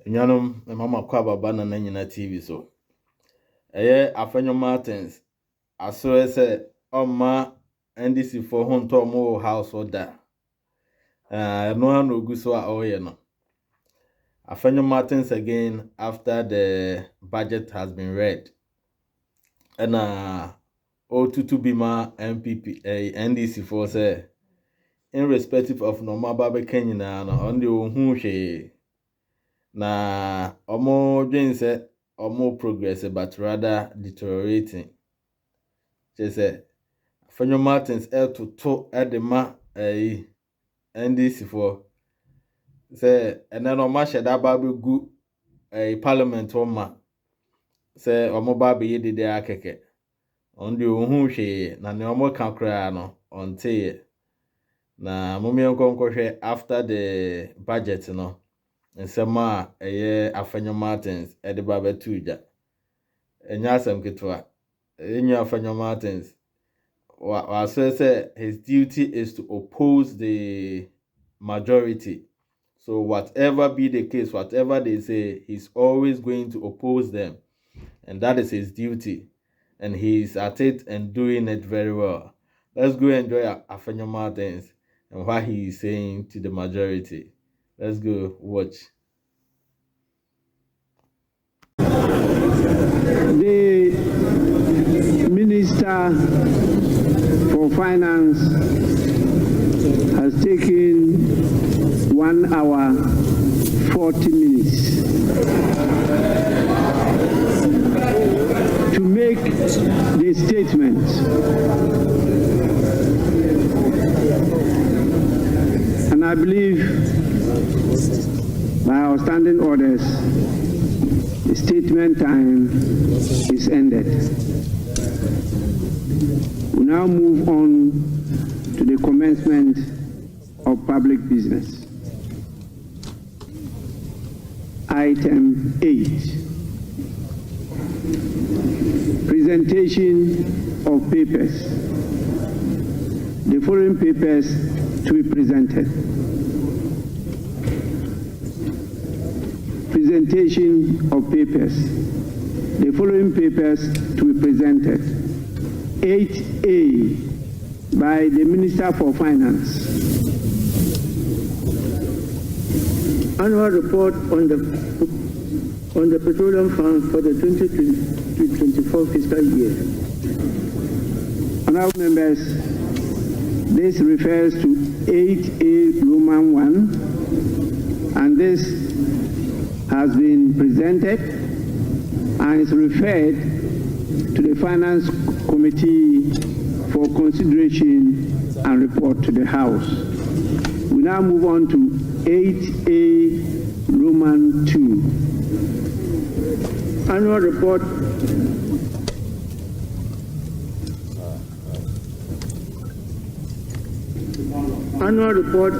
Nyanom mama kwa baba na nyina TV so. Afenyo Martins aso ese oma NDC for honto mo house order. No one no guso a oye no. Afenyo Martins again after the budget has been read. And O22 Bima MPP NDC for say irrespective of normal babe Kenya na on the hu hwe na omo dwen say omo progress but rather deteriorating. She say Afenyo Martins to edema NDC for say and then omo sheda babe gu parliament oma say omo babe yedede akeke on the hu hwe na ne omo kan kra no onte na mommy hwe after the budget no nsema Afenyo Martins de baba tuja enya asem ketwa enya Afenyo Martins wa say his duty is to oppose the majority, so whatever be the case, whatever they say, he's always going to oppose them, and that is his duty, and he's at it and doing it very well. Let's go enjoy Afenyo Martins and what he is saying to the majority. Let's go watch. The Minister for Finance has taken 1 hour 40 minutes to make the statement. And I believe by our standing orders, the statement time is ended. We now move on to the commencement of public business. Item 8. Presentation of papers. The following papers to be presented. Presentation of papers. The following papers to be presented. 8A by the Minister for Finance. Annual report on the Petroleum Fund for the 2024 fiscal year. Honorable members, this refers to 8A Roman 1, and this has been presented and is referred to the Finance Committee for consideration and report to the House. We now move on to 8A Roman 2. Annual report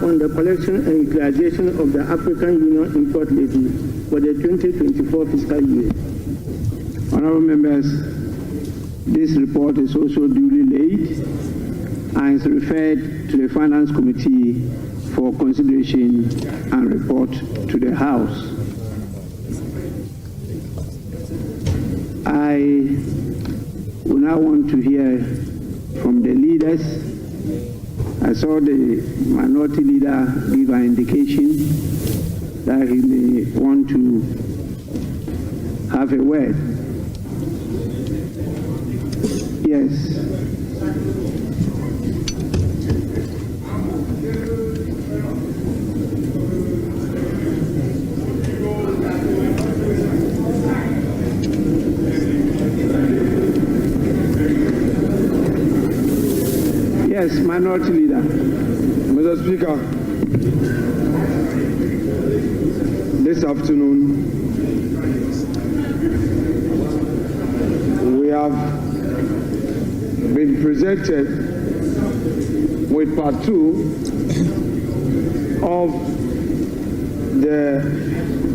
on the collection and utilization of the African Union import levy for the 2024 fiscal year. Honorable members, this report is also duly laid and is referred to the Finance Committee for consideration and report to the House. I will now want to hear from the leaders. I saw the minority leader give an indication that he may want to have a word. Yes. Yes, minority leader. Mr. Speaker, this afternoon we have been presented with part 2 of the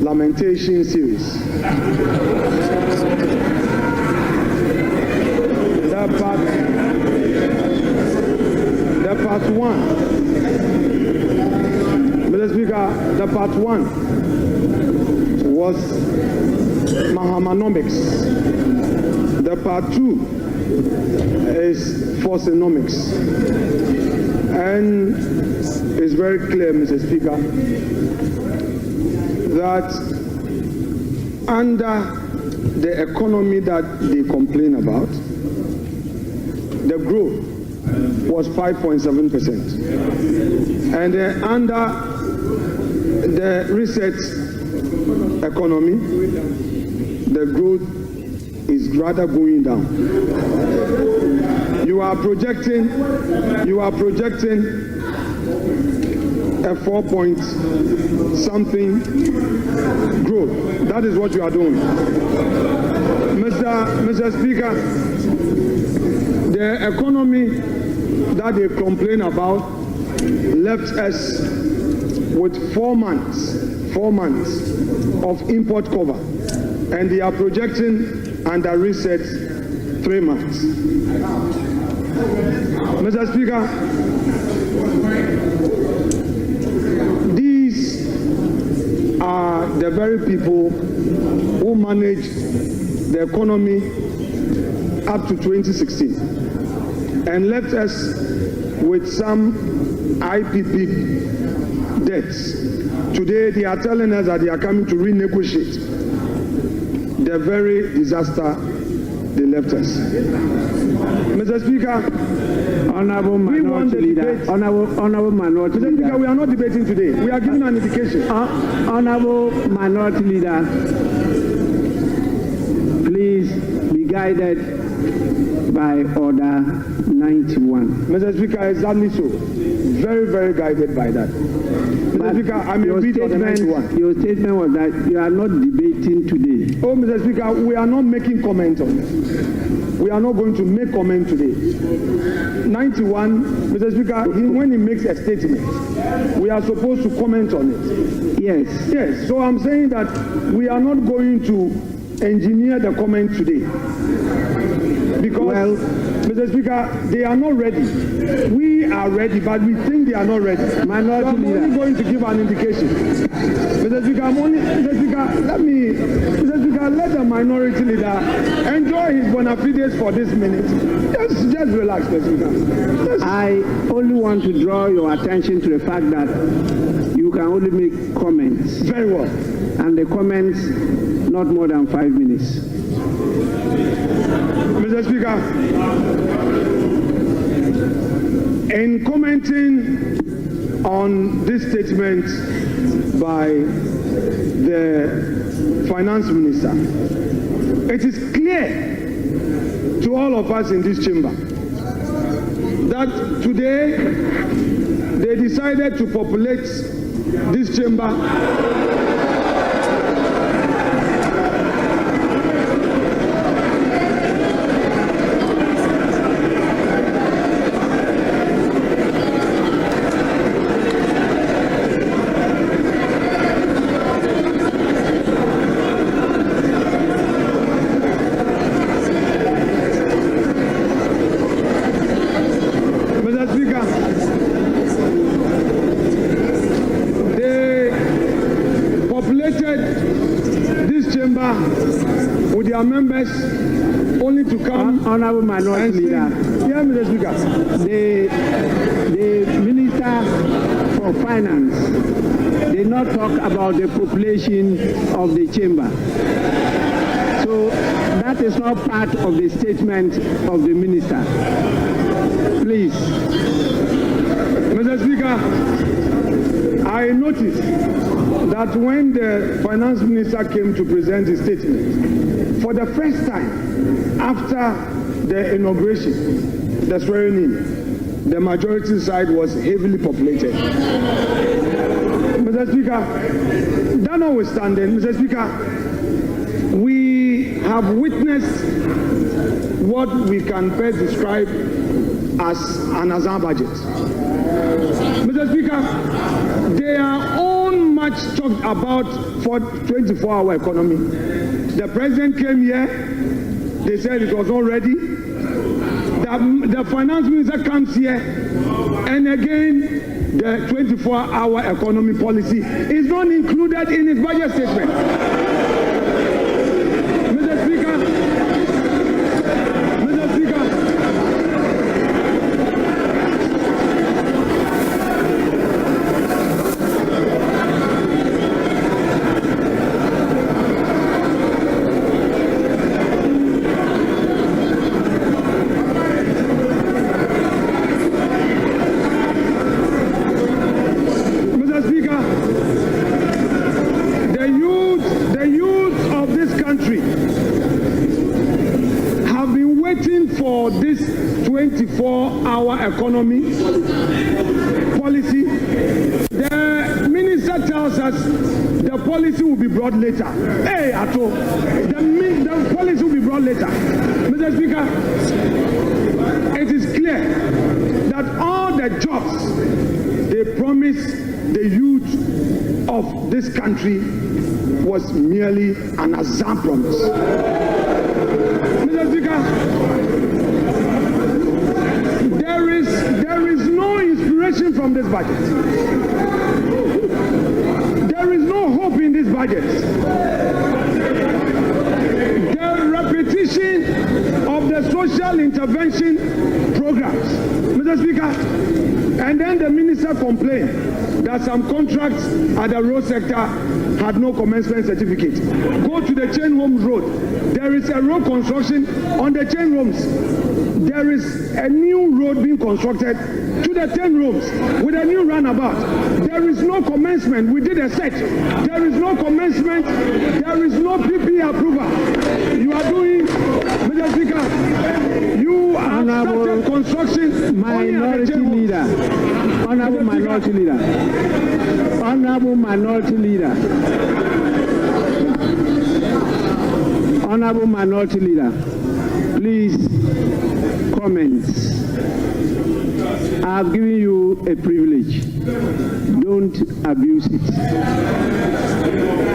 lamentation series. The part 1. Mr. Speaker, the part 1 was Mahamanomics. The part 2 is Forcenomics. And it's very clear, Mr. Speaker, that under the economy that they complain about, the growth was 5.7%. And under the reset economy, the growth is rather going down. You are projecting a 4-point-something growth. That is what you are doing. Mr. Speaker, the economy that they complain about left us with 4 months of import cover, and they are projecting under reset 3 months. Mr. Speaker, these are the very people who managed the economy up to 2016 and left us with some IPP debts. Today they are telling us that they are coming to renegotiate the very disaster they left us. Mr. Speaker, Honorable Minority Leader, Honorable Minority Mr. Speaker, we are not debating today. We are giving an indication. Honorable Minority Leader, please be guided by Order 91. Mr. Speaker, exactly so. Very, very guided by that. Mr. Speaker, I may read Order 91. Your statement was that you are not debating today. Oh, Mr. Speaker, we are not making comment on it. We are not going to make comment today. 91, Mr. Speaker, when he makes a statement, we are supposed to comment on it. Yes. Yes, so I'm saying that we are not going to engineer the comment today. Because, well, Mr. Speaker, they are not ready. We are ready, but we think they are not ready. So I'm only going to give an indication. Mr. Speaker, let the minority leader enjoy his bona fides for this minute. Just relax, Mr. Speaker. I only want to draw your attention to the fact that you can only make comments. Very well. And the comments not more than 5 minutes. Mr. Speaker, in commenting on this statement by the Finance Minister, it is clear to all of us in this chamber that today they decided to populate this chamber with their members only to come. Honorable Minority Leader. Yeah, Mr. Speaker. The Minister for Finance did not talk about the population of the chamber. So that is not part of the statement of the Minister. Please. Mr. Speaker, I noticed that when the Finance Minister came to present his statement, for the first time after the inauguration, the swearing in, the majority side was heavily populated. Mr. Speaker, that notwithstanding, Mr. Speaker, we have witnessed what we can best describe as an AZAA budget. Mr. Speaker, they are all much talked about for 24-hour economy. The president came here, they said it was not ready. The finance minister comes here, and again the 24-hour economy policy is not included in his budget statement. Mr. Speaker, for this 24-hour economy policy. The minister tells us the policy will be brought later. Hey, Ato, the policy will be brought later. Mr. Speaker, it is clear that all the jobs they promised the youth of this country was merely an AZAA promise. Mr. Speaker, there is no inspiration from this budget. There is no hope in this budget. The repetition of the social intervention programs, Mr. Speaker, and then the minister complained that some contracts at the road sector had no commencement certificate. Go to the Chain Homes Road. There is a road construction on the Chain Homes. There is a new road being constructed to the 10 rooms with a new runabout. There is no commencement. We did a search. There is no commencement. There is no PP approval. You are doing, Mr. Speaker, you are started construction. Minority leader. Honorable minority leader. Honorable minority leader. Honorable minority leader. Please comment. I have given you a privilege. Don't abuse it.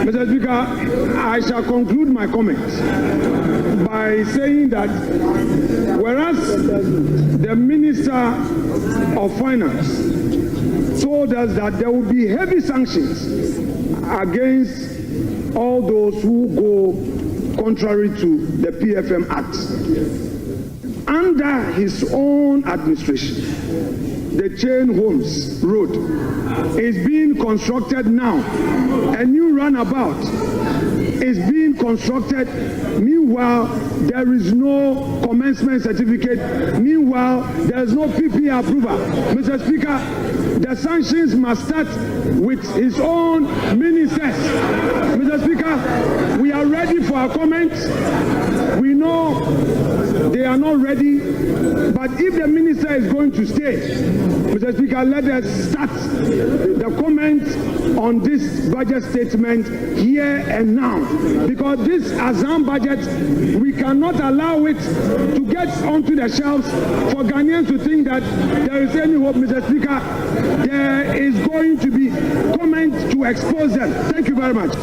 Mr. Speaker, I shall conclude my comments by saying that whereas the Minister of Finance told us that there will be heavy sanctions against all those who go contrary to the PFM Act, under his own administration, the Chain Homes Road is being constructed now. A new runabout is being constructed. Meanwhile, there is no commencement certificate. Meanwhile, there is no PP approval. Mr. Speaker, the sanctions must start with his own ministers. Mr. Speaker, we are ready for our comments. We know they are not ready, but if the minister is going to stay, Mr. Speaker, let us start the comments on this budget statement here and now, because this AZAA budget, we cannot allow it to get onto the shelves for Ghanaians to think that there is any hope. Mr. Speaker, there is going to be comments to expose them. Thank you very much.